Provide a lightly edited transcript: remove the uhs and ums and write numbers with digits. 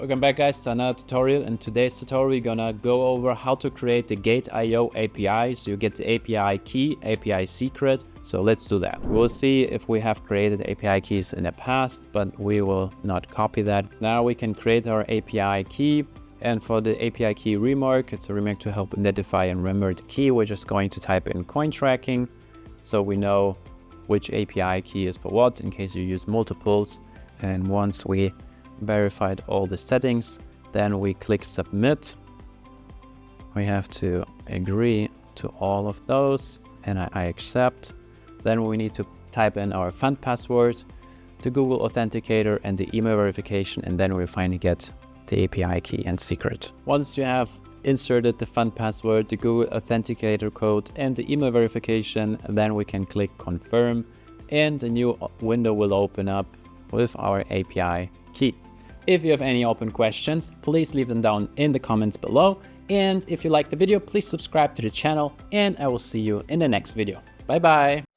Welcome back guys to another tutorial. In today's tutorial we're gonna go over how to create the Gateio API. So you get the API key, API secret. So let's do that. We'll see if we have created API keys in the past, but we will not copy that. Now we can create our API key. And for the API key remark, it's a remark to help identify and remember the key. We're just going to type in CoinTracking so we know which API key is for what in case you use multiples. And once we verified all the settings, then we click submit. We have to agree to all of those and I accept. Then we need to type in our fund password, the Google Authenticator and the email verification, and then we finally get the API key and secret. Once you have inserted the fund password, the Google Authenticator code and the email verification, then we can click confirm and a new window will open up with our API key. If you have any open questions, please leave them down in the comments below. And if you liked the video, please subscribe to the channel and I will see you in the next video. Bye bye.